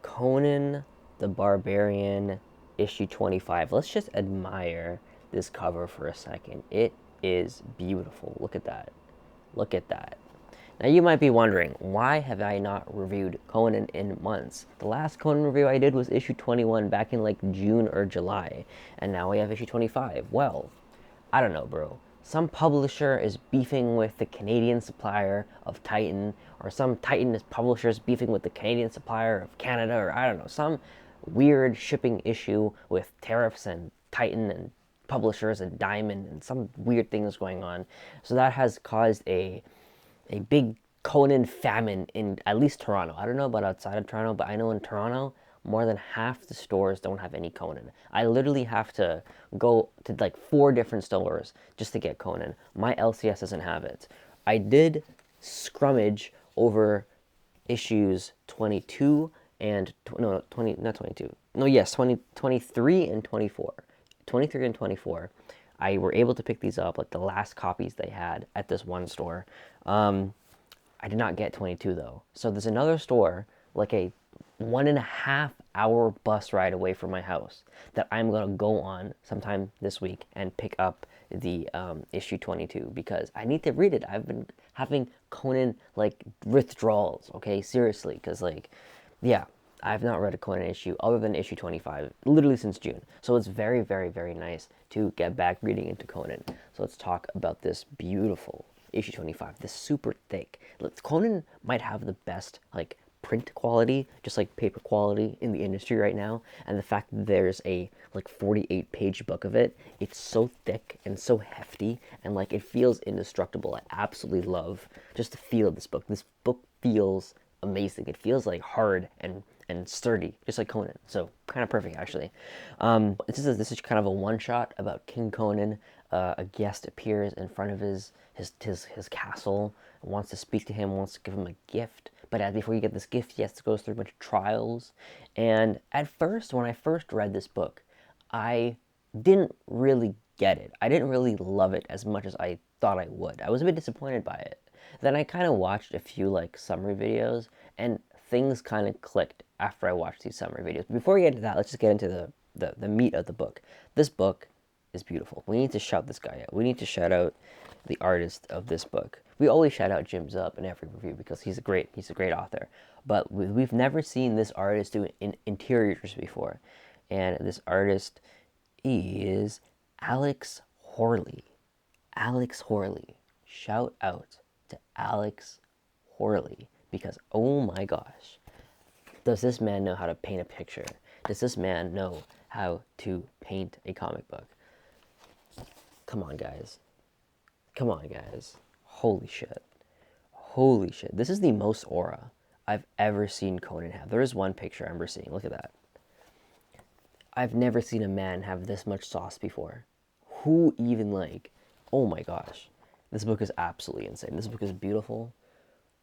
Conan the Barbarian, issue 25. Let's just admire this cover for a second. It is beautiful. Look at that. Look at that. Now you might be wondering, why have I not reviewed Conan in months? The last Conan review I did was issue 21 back in like June or July, and now we have issue 25. Well, I don't know, bro. Some publisher is beefing with the Canadian supplier of Titan, or some Titan publisher is beefing with the Canadian supplier of Canada, or I don't know, some weird shipping issue with tariffs and Titan and publishers and Diamond and some weird things going on. So that has caused a big Conan famine in at least Toronto. I don't know about outside of Toronto, but I know in Toronto, more than half the stores don't have any Conan. I literally have to go to like 4 different stores just to get Conan. My LCS doesn't have it. I did scrummage over issues 22 and no 20 not 22 no yes 20 23 and 24. 23 and 24, I were able to pick these up, like the last copies they had at this one store. I did not get 22 though. So there's another store, like a 1.5 hour bus ride away from my house, that I'm gonna go on sometime this week and pick up the issue 22 because I need to read it. I've been having Conan like withdrawals, okay, seriously, because like, yeah, I've not read a Conan issue other than issue 25 literally since June. So it's very, very, very nice to get back reading into Conan. So let's talk about this beautiful issue 25. This super thick. Conan might have the best like print quality, just like paper quality in the industry right now. And the fact that there's a like 48-page book of it, it's so thick and so hefty, and like it feels indestructible. I absolutely love just the feel of this book. This book feels amazing. It feels like hard and sturdy, just like Conan. So kind of perfect, actually. This is kind of a one-shot about King Conan. A guest appears in front of his castle, wants to speak to him, wants to give him a gift. But before you get this gift, he has to go through a bunch of trials. And at first, when I first read this book, I didn't really get it. I didn't really love it as much as I thought I would. I was a bit disappointed by it. Then I kind of watched a few like summary videos, and things kind of clicked after I watched these summary videos. But before we get into that, let's just get into the meat of the book. This book is beautiful. We need to shout this guy out. We need to shout out the artist of this book. We always shout out Jim Zub in every review because he's a great author. But we've never seen this artist do interiors before. And this artist is Alex Horley. Alex Horley. Shout out to Alex Horley, because oh my gosh, does this man know how to paint a picture? Does this man know how to paint a comic book? Come on, guys. Come on, guys. Holy shit. Holy shit. This is the most aura I've ever seen Conan have. There is one picture I remember seeing. Look at that. I've never seen a man have this much sauce before. Who even like, oh my gosh. This book is absolutely insane. This book is beautiful.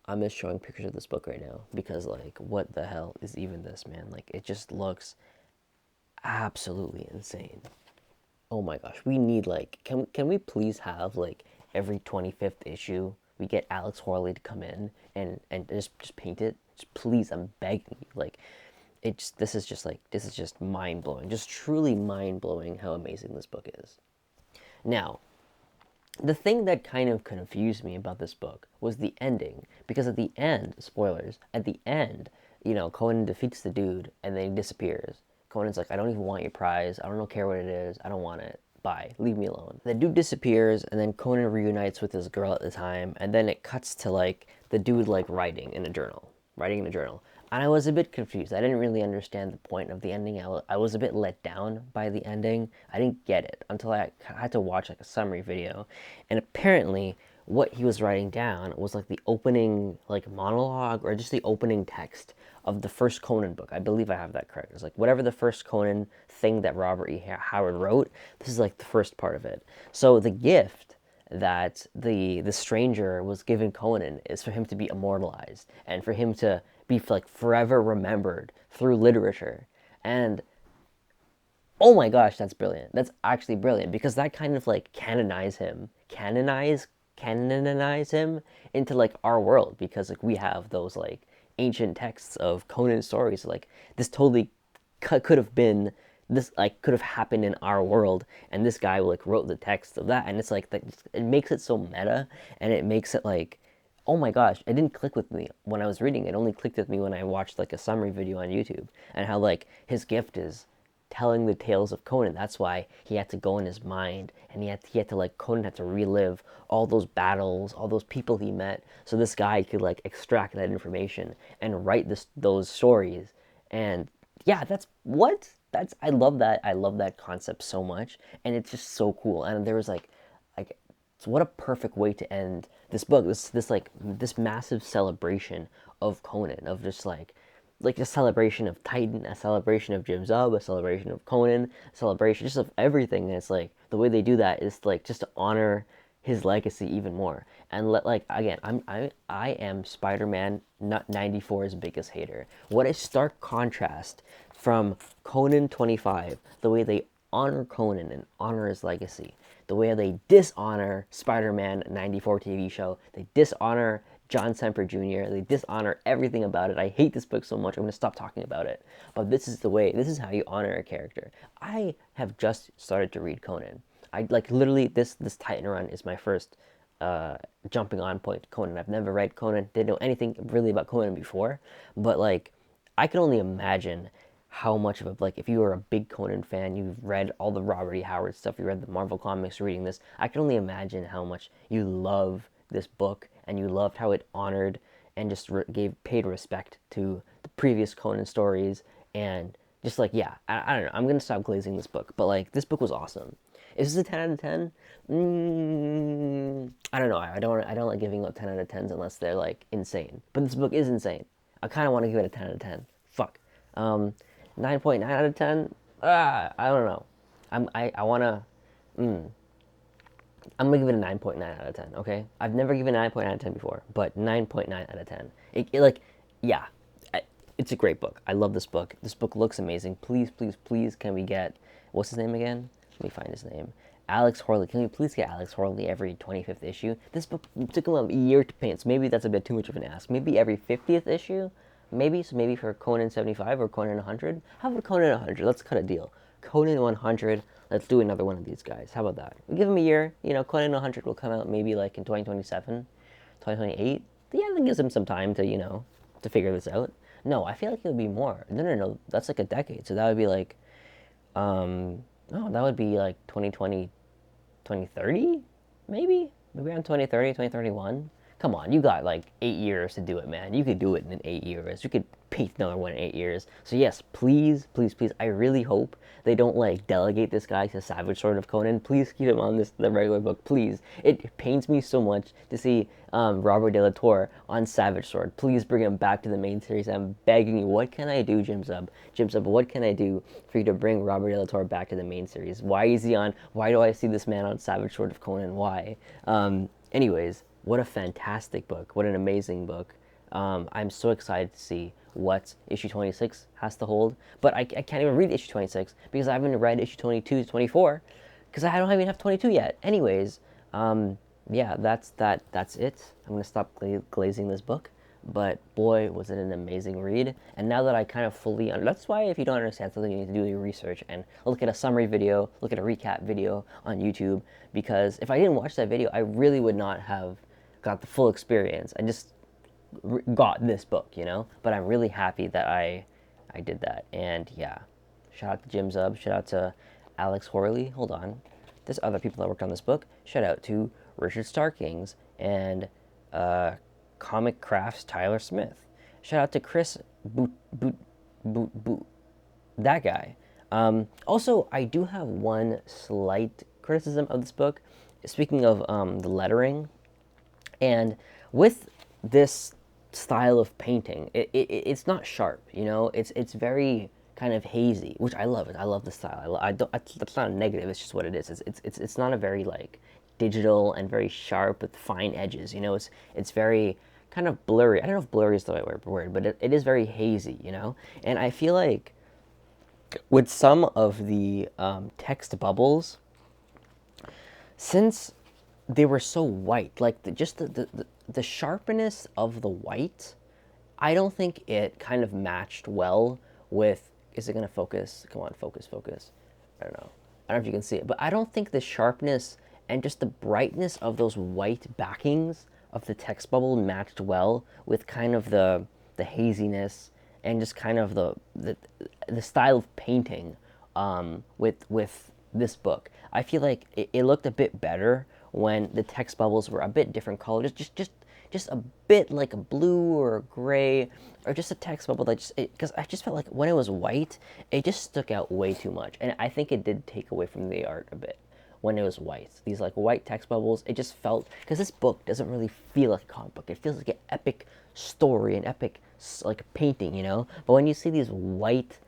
I'm just showing pictures of this book right now because like, what the hell is even this, man? Like, it just looks absolutely insane. Oh my gosh, we need like, can we please have like every 25th issue we get Alex Horley to come in and just paint it? Just please, I'm begging you. Like, this is just mind blowing, just truly mind blowing how amazing this book is. Now, the thing that kind of confused me about this book was the ending, because at the end, spoilers, at the end, you know, Conan defeats the dude and then he disappears. Conan's like, I don't even want your prize. I don't care what it is. I don't want it. Bye. Leave me alone. The dude disappears, and then Conan reunites with his girl at the time, and then it cuts to like the dude like writing in a journal. And I was a bit confused. I didn't really understand the point of the ending. I was a bit let down by the ending. I didn't get it until I had to watch like a summary video. And apparently what he was writing down was like the opening like monologue, or just the opening text of the first Conan book. I believe I have that correct. It's like whatever the first Conan thing that Robert E. Howard wrote, this is like the first part of it. So the gift that the stranger was given Conan is for him to be immortalized and for him to be like forever remembered through literature. And Oh my gosh, that's brilliant. That's actually brilliant because that kind of like canonize him into like our world because like we have those like ancient texts of Conan stories. Like this totally could have been this like could have happened in our world, and this guy like wrote the text of that, and it's like it makes it so meta, and it makes it like, oh my gosh, it didn't click with me when I was reading. It only clicked with me when I watched like a summary video on YouTube, and how like his gift is telling the tales of Conan. That's why he had to go in his mind, and he had to like Conan had to relive all those battles, all those people he met, so this guy could like extract that information and write those stories. And yeah, that's what that's I love that. I love that concept so much, and it's just so cool. And there was like so what a perfect way to end this book. This massive celebration of Conan, of just like a celebration of Titan, a celebration of Jim Zub, a celebration of Conan, a celebration just of everything. And it's like the way they do that is like just to honor his legacy even more. And like again, I am Spider-Man not 94's biggest hater. What a stark contrast from Conan 25, the way they honor Conan and honor his legacy, the way they dishonor Spider-Man 94 TV show, they dishonor John Semper Jr., they dishonor everything about it. I hate this book so much, I'm going to stop talking about it. But this is the way, this is how you honor a character. I have just started to read Conan. I like literally, this Titan run is my first jumping on point to Conan. I've never read Conan, didn't know anything really about Conan before, but like, I can only imagine how much of a like if you were a big Conan fan, you've read all the Robert E. Howard stuff, you read the Marvel comics, reading this. I can only imagine how much you love this book, and you loved how it honored and just paid respect to the previous Conan stories, and just like yeah, I don't know. I'm gonna stop glazing this book, but like this book was awesome. Is this a 10 out of 10? I don't know. I don't like giving out 10 out of 10s unless they're like insane. But this book is insane. I kind of want to give it a 10 out of 10. Fuck. 9.9 out of 10. I don't know. I wanna. I'm gonna give it a 9.9 out of 10. Okay. I've never given a 9.9 out of 10 before, but 9.9 out of 10. Like yeah, it's a great book. I love this book. This book looks amazing. Please, please, please, can we get what's his name again? Let me find his name. Alex Horley. Can we please get Alex Horley every 25th issue? This book took him a year to paint, so maybe that's a bit too much of an ask. Maybe every 50th issue? Maybe, so maybe for Conan 75 or Conan 100? How about Conan 100? Let's cut a deal. Conan 100, let's do another one of these guys. How about that? We give him a year. You know, Conan 100 will come out maybe like in 2027, 2028. Yeah, that gives him some time to, to figure this out. No, I feel like it would be more. No. That's like a decade. So that would be like, no, that would be like 2020, 2030, maybe? Maybe around 2030, 2031. Come on, you got like 8 years to do it, man. You could do it in 8 years. You could paint another one in 8 years. So yes, please, please, please. I really hope they don't like delegate this guy to Savage Sword of Conan. Please keep him on the regular book, please. It pains me so much to see Robert De La Torre on Savage Sword. Please bring him back to the main series. I'm begging you. What can I do, Jim Zub? Jim Zub, what can I do for you to bring Robert De La Torre back to the main series? Why is he on? Why do I see this man on Savage Sword of Conan? Why? Anyways, what a fantastic book. What an amazing book. I'm so excited to see what issue 26 has to hold. But I can't even read issue 26 because I haven't read issue 22 to 24 because I don't even have 22 yet. Anyways, yeah, that's it. I'm going to stop glazing this book. But boy, was it an amazing read. And now that I kind of fully that's why if you don't understand something, you need to do your research and look at a summary video, look at a recap video on YouTube. Because if I didn't watch that video, I really would not have got the full experience. I just got this book, But I'm really happy that I did that. And yeah, shout out to Jim Zub, shout out to Alex Horley. Hold on, there's other people that worked on this book. Shout out to Richard Starkings and Comic Crafts Tyler Smith. Shout out to Chris Boot, that guy. Also, I do have one slight criticism of this book. Speaking of the lettering, and with this style of painting, it's not sharp. It's very kind of hazy, which I love it. I love the style. I don't. That's not a negative. It's just what it is. It's not a very like digital and very sharp with fine edges. It's very kind of blurry. I don't know if blurry is the right word, but it is very hazy. And I feel like with some of the text bubbles, since they were so white, like just the sharpness of the white, I don't think it kind of matched well with. Is it gonna focus? Come on, focus, focus. I don't know. I don't know if you can see it, but I don't think the sharpness and just the brightness of those white backings of the text bubble matched well with kind of the haziness and just kind of the style of painting with this book. I feel like it looked a bit better when the text bubbles were a bit different colors, just a bit like a blue or a gray, or just a text bubble that just because I just felt like when it was white, it just stuck out way too much, and I think it did take away from the art a bit when it was white. These like white text bubbles, it just felt because this book doesn't really feel like a comic book. It feels like an epic story, an epic like painting, you know. But when you see these white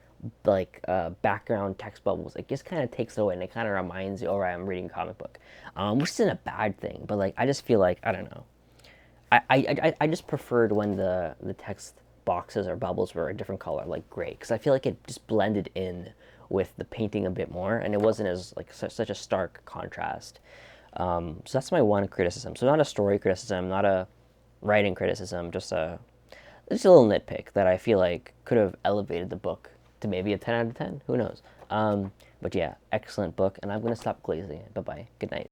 like background text bubbles, it just kind of takes it away, and it kind of reminds you, all right, I'm reading a comic book, which isn't a bad thing. But like, I just feel like I don't know. I just preferred when the text boxes or bubbles were a different color, like gray, because I feel like it just blended in with the painting a bit more, and it wasn't as like such a stark contrast. So that's my one criticism. So not a story criticism, not a writing criticism, just a little nitpick that I feel like could have elevated the book to maybe a 10 out of 10. Who knows? But yeah, excellent book, and I'm gonna stop glazing it. Bye bye. Good night.